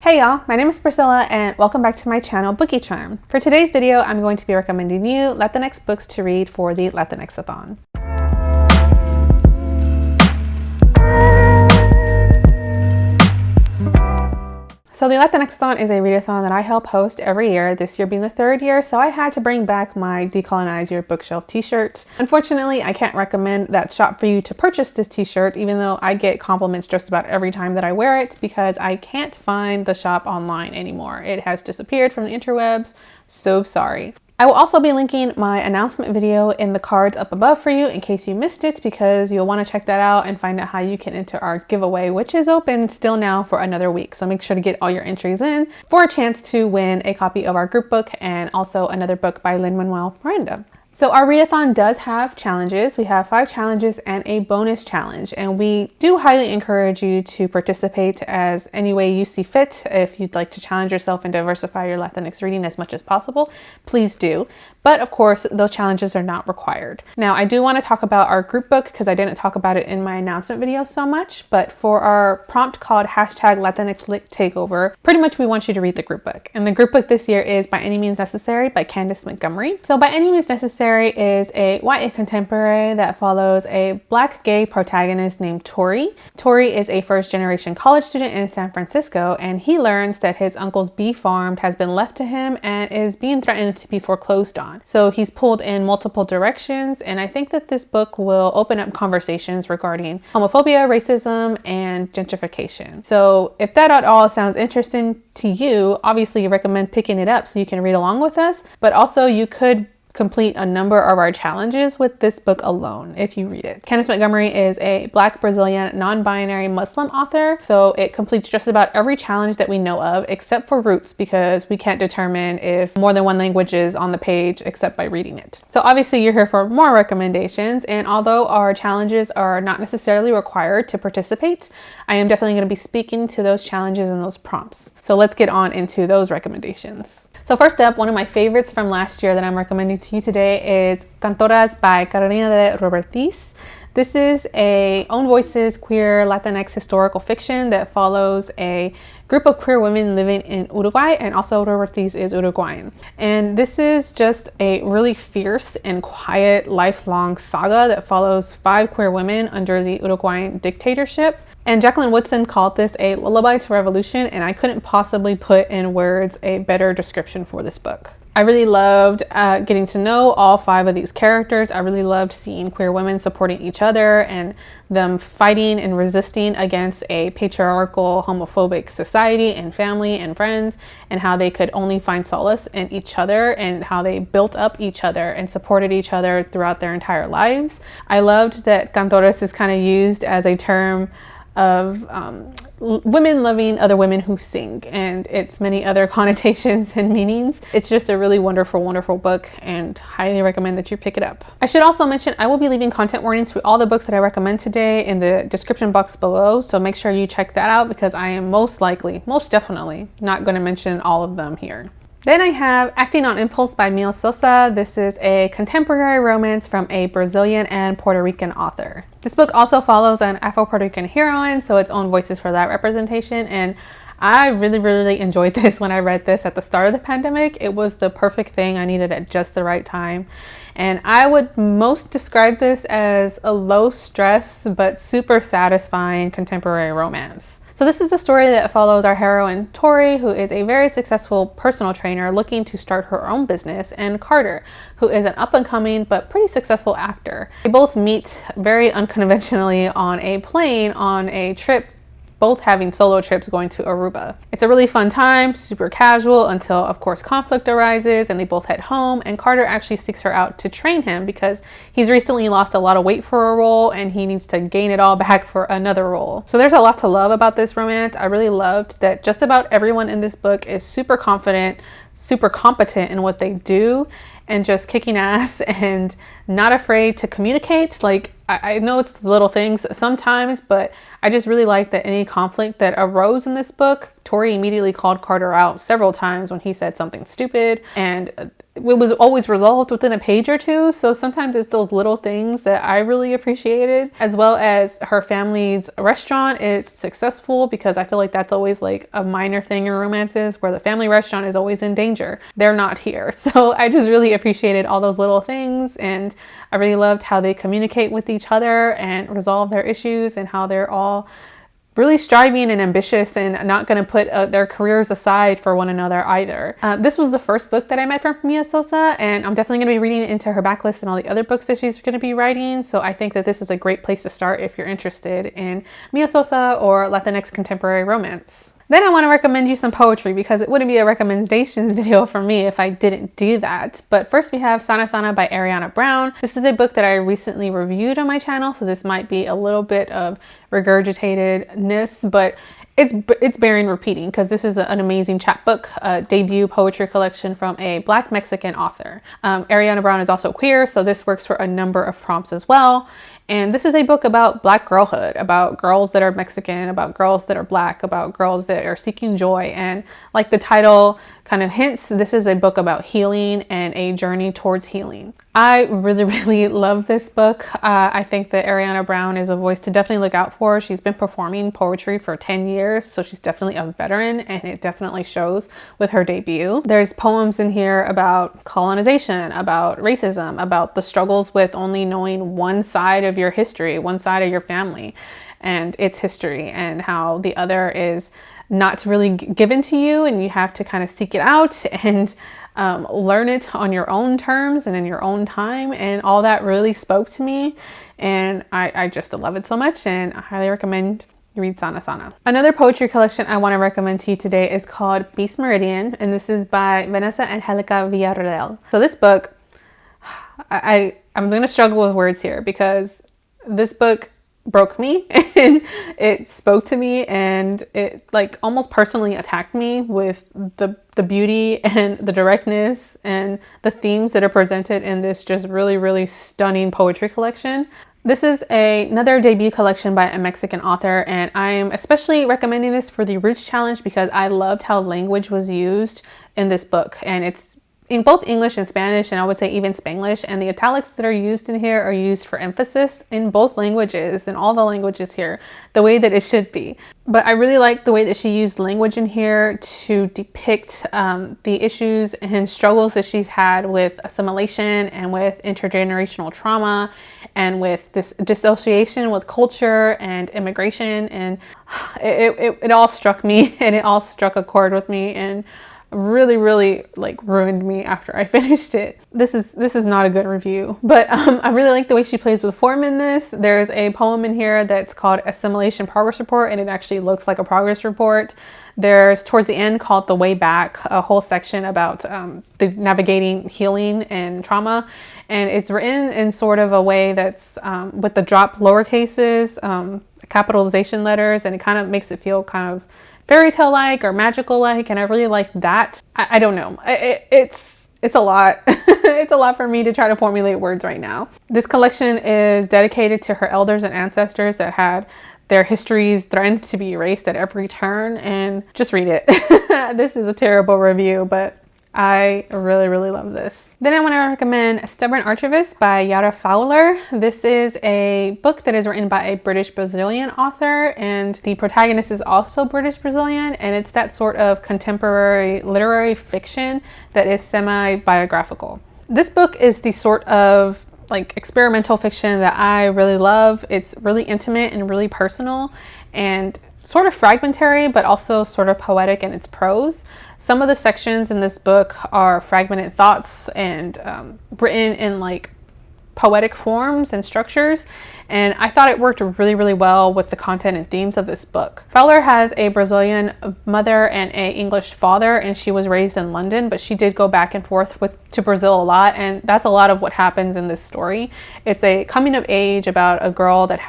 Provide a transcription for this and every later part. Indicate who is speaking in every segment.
Speaker 1: Hey y'all, my name is Priscilla and welcome back to my channel Bookie Charm. For today's video, I'm going to be recommending you Latinx books to read for the Latinxathon. So the Latinxathon is a readathon that I help host every year, this year being the third year, so I had to bring back my Decolonize Your Bookshelf t-shirts. Unfortunately, I can't recommend that shop for you to purchase this t-shirt, even though I get compliments just about every time that I wear it, because I can't find the shop online anymore. It has disappeared from the interwebs, so sorry. I will also be linking my announcement video in the cards up above for you in case you missed it, because you'll want to check that out and find out how you can enter our giveaway, which is open still now for another week. So make sure to get all your entries in for a chance to win a copy of our group book and also another book by Lin-Manuel Miranda. So our readathon does have challenges. We have 5 challenges and a bonus challenge, and we do highly encourage you to participate as any way you see fit. If you'd like to challenge yourself and diversify your Latinx reading as much as possible, please do. But of course, those challenges are not required. Now, I do want to talk about our group book because I didn't talk about it in my announcement video so much, but for our prompt called #LatinxLitTakeover, pretty much we want you to read the group book. And the group book this year is By Any Means Necessary by Candice Montgomery. So By Any Means Necessary is a YA contemporary that follows a Black gay protagonist named Tori. Tori is a first-generation college student in San Francisco, and he learns that his uncle's bee farm has been left to him and is being threatened to be foreclosed on. So he's pulled in multiple directions, and I think that this book will open up conversations regarding homophobia, racism, and gentrification. So if that at all sounds interesting to you, obviously I recommend picking it up so you can read along with us, but also you could complete a number of our challenges with this book alone if you read it. Candice Montgomery is a Black Brazilian non-binary Muslim author, so it completes just about every challenge that we know of except for roots, because we can't determine if more than one language is on the page except by reading it. So obviously you're here for more recommendations, and although our challenges are not necessarily required to participate, I am definitely going to be speaking to those challenges and those prompts. So let's get on into those recommendations. So first up, one of my favorites from last year that I'm recommending to you today is Cantoras by Carolina de Robertis. This is a own voices queer Latinx historical fiction that follows a group of queer women living in Uruguay, and also Robertis is Uruguayan. And this is just a really fierce and quiet lifelong saga that follows 5 queer women under the Uruguayan dictatorship. And Jacqueline Woodson called this a lullaby to revolution, and I couldn't possibly put in words a better description for this book. I really loved getting to know all 5 of these characters. I really loved seeing queer women supporting each other and them fighting and resisting against a patriarchal, homophobic society and family and friends, and how they could only find solace in each other and how they built up each other and supported each other throughout their entire lives. I loved that Cantoras is kind of used as a term of women loving other women who sing, and its many other connotations and meanings. It's just a really wonderful, wonderful book, and highly recommend that you pick it up. I should also mention I will be leaving content warnings for all the books that I recommend today in the description box below, so make sure you check that out, because I am most definitely not going to mention all of them here. Then I have Acting on Impulse by Mil Sosa. This is a contemporary romance from a Brazilian and Puerto Rican author. This book also follows an Afro-Puerto Rican heroine, so its own voices for that representation, and I really enjoyed this when I read this at the start of the pandemic. It was the perfect thing I needed at just the right time. And I would most describe this as a low stress but super satisfying contemporary romance. So this is a story that follows our heroine, Tori, who is a very successful personal trainer looking to start her own business, and Carter, who is an up-and-coming but pretty successful actor. They both meet very unconventionally on a plane on a trip, both having solo trips going to Aruba. It's a really fun time, super casual, until of course conflict arises and they both head home, and Carter actually seeks her out to train him because he's recently lost a lot of weight for a role and he needs to gain it all back for another role. So there's a lot to love about this romance. I really loved that just about everyone in this book is super confident, super competent in what they do, and just kicking ass and not afraid to communicate. Like, I know it's the little things sometimes, but I just really like that any conflict that arose in this book Tori immediately called Carter out several times when he said something stupid, and it was always resolved within a page or two. So sometimes it's those little things that I really appreciated, as well as her family's restaurant is successful, because I feel like that's always like a minor thing in romances where the family restaurant is always in danger. They're not here. So I just really appreciated all those little things, and I really loved how they communicate with each other and resolve their issues, and how they're all really striving and ambitious and not going to put their careers aside for one another either. This was the first book that I met from Mia Sosa, and I'm definitely going to be reading into her backlist and all the other books that she's going to be writing. So I think that this is a great place to start if you're interested in Mia Sosa or Latinx contemporary romance. Then I want to recommend you some poetry, because it wouldn't be a recommendations video for me if I didn't do that. But first we have Sanasana by Ariana Brown. This is a book that I recently reviewed on my channel, so this might be a little bit of regurgitatedness, but it's bearing repeating, because this is an amazing chapbook, a debut poetry collection from a Black Mexican author. Ariana Brown is also queer, so this works for a number of prompts as well. And this is a book about Black girlhood, about girls that are Mexican, about girls that are Black, about girls that are seeking joy. And like the title kind of hints, this is a book about healing and a journey towards healing. I really love this book. I think that Ariana Brown is a voice to definitely look out for. She's been performing poetry for 10 years, so she's definitely a veteran, and it definitely shows with her debut. There's poems in here about colonization, about racism, about the struggles with only knowing one side of your history, one side of your family and its history, and how the other is not really given to you, and you have to kind of seek it out and learn it on your own terms and in your own time. And all that really spoke to me, and I just love it so much, and I highly recommend you read Sanasana. Another poetry collection I want to recommend to you today is called Peace Meridian, and this is by Vanessa Angelica Villarreal. So this book, I'm going to struggle with words here, because this book broke me and it spoke to me, and it like almost personally attacked me with the beauty and the directness and the themes that are presented in this just really stunning poetry collection. This is another debut collection by a Mexican author, and I'm especially recommending this for the Roots Challenge because I loved how language was used in this book, and it's in both English and Spanish, and I would say even Spanglish, and the italics that are used in here are used for emphasis in both languages, and all the languages here, the way that it should be. But I really like the way that she used language in here to depict the issues and struggles that she's had with assimilation and with intergenerational trauma and with this dissociation with culture and immigration, and it all struck me, and it all struck a chord with me, and really like ruined me after I finished it. This is not a good review, but I really like the way she plays with form in this. There's a poem in here that's called Assimilation Progress Report, and it actually looks like a progress report. There's towards the end called The Way Back, a whole section about the navigating healing and trauma, and it's written in sort of a way that's with the drop lower cases, capitalization letters, and it kind of makes it feel kind of fairy tale like or magical like, and I really liked that. I don't know, it's a lot. It's a lot for me to try to formulate words right now. This collection is dedicated to her elders and ancestors that had their histories threatened to be erased at every turn, and just read it. This is a terrible review, but I really love this. Then I want to recommend Stubborn Archivist by Yara Fowler. This is a book that is written by a British Brazilian author, and the protagonist is also British Brazilian, and it's that sort of contemporary literary fiction that is semi-biographical. This book is the sort of like experimental fiction that I really love. It's really intimate and really personal, and sort of fragmentary, but also sort of poetic in its prose. Some of the sections in this book are fragmented thoughts and written in like poetic forms and structures, and I thought it worked really well with the content and themes of this book. Fowler has a Brazilian mother and an English father, and she was raised in London, but she did go back and forth to Brazil a lot, and that's a lot of what happens in this story. It's a coming of age about a girl that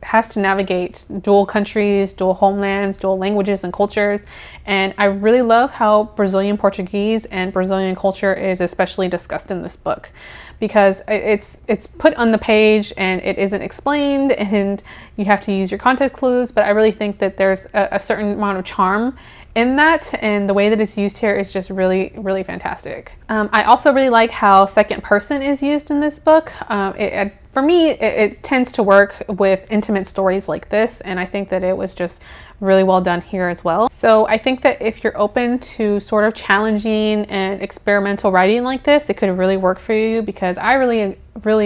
Speaker 1: has to navigate dual countries, dual homelands, dual languages and cultures. And I really love how Brazilian Portuguese and Brazilian culture is especially discussed in this book, because it's put on the page and it isn't explained and you have to use your context clues. But I really think that there's a certain amount of charm in that, and the way that it's used here is just really, really fantastic. I also really like how second person is used in this book. For me, it tends to work with intimate stories like this, and I think that it was just really well done here as well. So I think that if you're open to sort of challenging and experimental writing like this, it could really work for you, because I really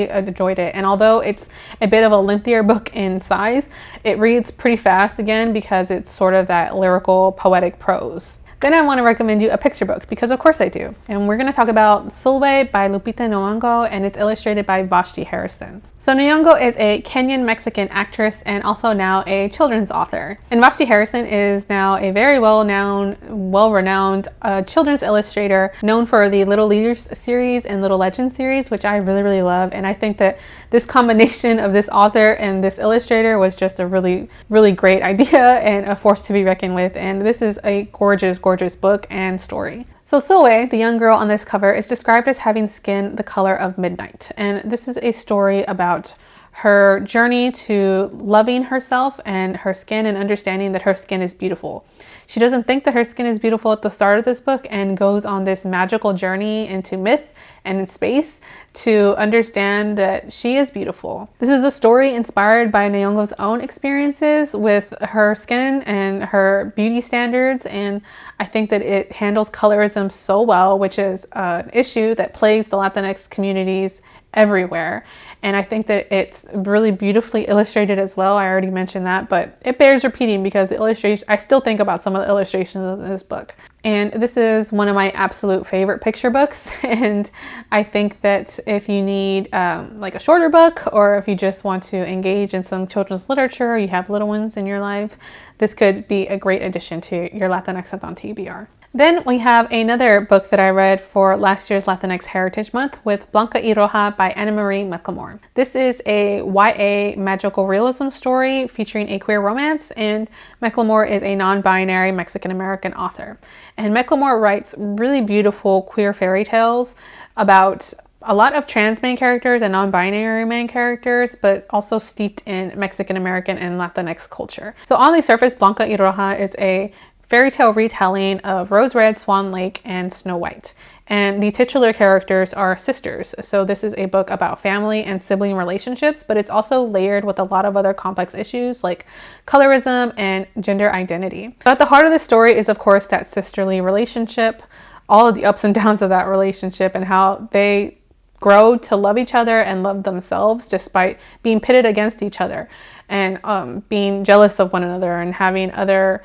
Speaker 1: enjoyed it. And although it's a bit of a lengthier book in size, it reads pretty fast again, because it's sort of that lyrical, poetic prose. Then I want to recommend you a picture book, because of course I do. And we're going to talk about Sulway by Lupita Nyong'o, and it's illustrated by Vashti Harrison. So Nyong'o is a Kenyan-Mexican actress and also now a children's author. And Vashti Harrison is now a very well-renowned children's illustrator, known for the Little Leaders series and Little Legends series, which I really, really love. And I think that this combination of this author and this illustrator was just a really, really great idea and a force to be reckoned with. And this is a gorgeous, gorgeous book and story. So Sulway, the young girl on this cover, is described as having skin the color of midnight. And this is a story about her journey to loving herself and her skin, and understanding that her skin is beautiful. She doesn't think that her skin is beautiful at the start of this book, and goes on this magical journey into myth and in space to understand that she is beautiful. This is a story inspired by Nyong'o's own experiences with her skin and her beauty standards, and I think that it handles colorism so well, which is an issue that plagues the Latinx communities everywhere. And I think that it's really beautifully illustrated as well. I already mentioned that, but it bears repeating, because the illustration, I still think about some of the illustrations of this book. And this is one of my absolute favorite picture books. And I think that if you need like a shorter book, or if you just want to engage in some children's literature, you have little ones in your life, this could be a great addition to your Latinxathon TBR. Then we have another book that I read for last year's Latinx Heritage Month with Blanca Iroha by Anna Marie McLemore. This is a YA magical realism story featuring a queer romance, and McLemore is a non-binary Mexican American author. And McLemore writes really beautiful queer fairy tales about a lot of trans main characters and non-binary main characters, but also steeped in Mexican American and Latinx culture. So on the surface, Blanca Iroha is a fairy tale retelling of Rose Red, Swan Lake, and Snow White. And the titular characters are sisters. So this is a book about family and sibling relationships, but it's also layered with a lot of other complex issues like colorism and gender identity. So at the heart of the story is, of course, that sisterly relationship, all of the ups and downs of that relationship, and how they grow to love each other and love themselves despite being pitted against each other, and being jealous of one another, and having other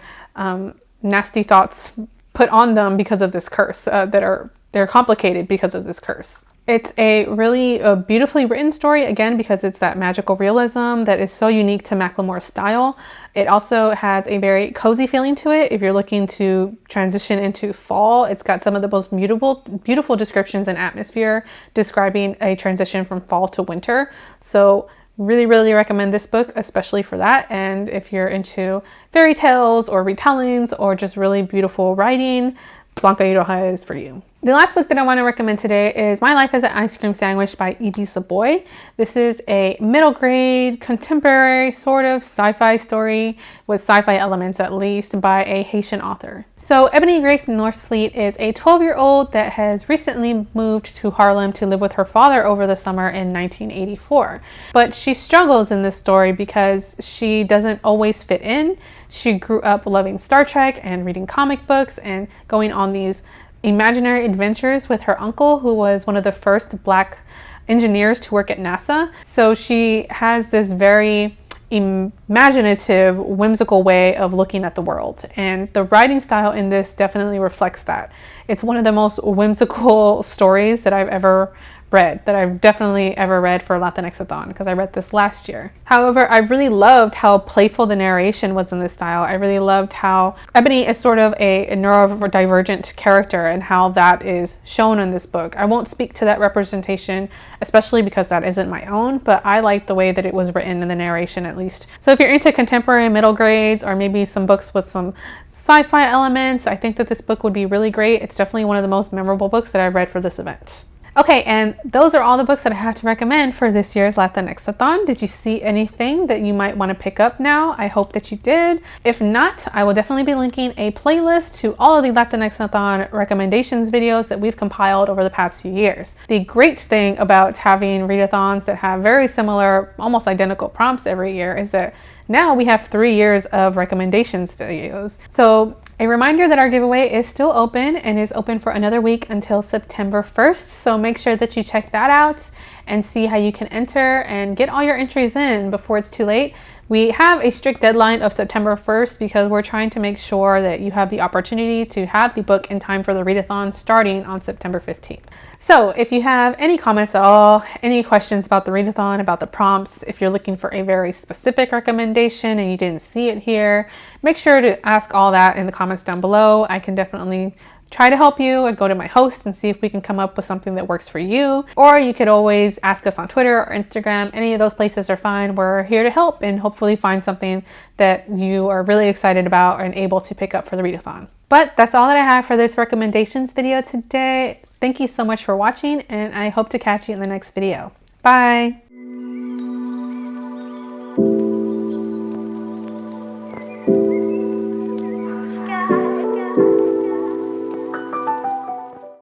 Speaker 1: nasty thoughts put on them because of this curse, they're complicated because of this curse. It's a really beautifully written story, again, because it's that magical realism that is so unique to McLemore's style. It also has a very cozy feeling to it. If you're looking to transition into fall, it's got some of the most beautiful descriptions and atmosphere describing a transition from fall to winter. So really, really recommend this book, especially for that. And if you're into fairy tales or retellings or just really beautiful writing, Blanca Iroha is for you. The last book that I want to recommend today is My Life as an Ice Cream Sandwich by Edie Saboy. This is a middle grade, contemporary sort of sci-fi story, with sci-fi elements at least, by a Haitian author. So Ebony Grace Northfleet is a 12-year-old that has recently moved to Harlem to live with her father over the summer in 1984. But she struggles in this story because she doesn't always fit in. She grew up loving Star Trek and reading comic books and going on these imaginary adventures with her uncle, who was one of the first Black engineers to work at NASA. So she has this very imaginative, whimsical way of looking at the world. And the writing style in this definitely reflects that. It's one of the most whimsical stories that I've ever read, that I've definitely ever read for Latinxathon, because I read this last year. However, I really loved how playful the narration was in this style. I really loved how Ebony is sort of a neurodivergent character and how that is shown in this book. I won't speak to that representation, especially because that isn't my own, but I like the way that it was written in the narration, at least. So if you're into contemporary middle grades, or maybe some books with some sci-fi elements, I think that this book would be really great. It's definitely one of the most memorable books that I've read for this event. Okay, and those are all the books that I have to recommend for this year's Latinxathon. Did you see anything that you might want to pick up now? I hope that you did. If not, I will definitely be linking a playlist to all of the Latinxathon recommendations videos that we've compiled over the past few years. The great thing about having readathons that have very similar, almost identical prompts every year is that now we have 3 years of recommendations videos. So a reminder that our giveaway is still open and is open for another week until September 1st. So make sure that you check that out and see how you can enter and get all your entries in before it's too late. We have a strict deadline of September 1st because we're trying to make sure that you have the opportunity to have the book in time for the readathon starting on September 15th. So if you have any comments at all, any questions about the readathon, about the prompts, if you're looking for a very specific recommendation and you didn't see it here, make sure to ask all that in the comments down below. I can definitely try to help you and go to my host and see if we can come up with something that works for you. Or you could always ask us on Twitter or Instagram. Any of those places are fine. We're here to help and hopefully find something that you are really excited about and able to pick up for the readathon. But that's all that I have for this recommendations video today. Thank you so much for watching, and I hope to catch you in the next video. Bye!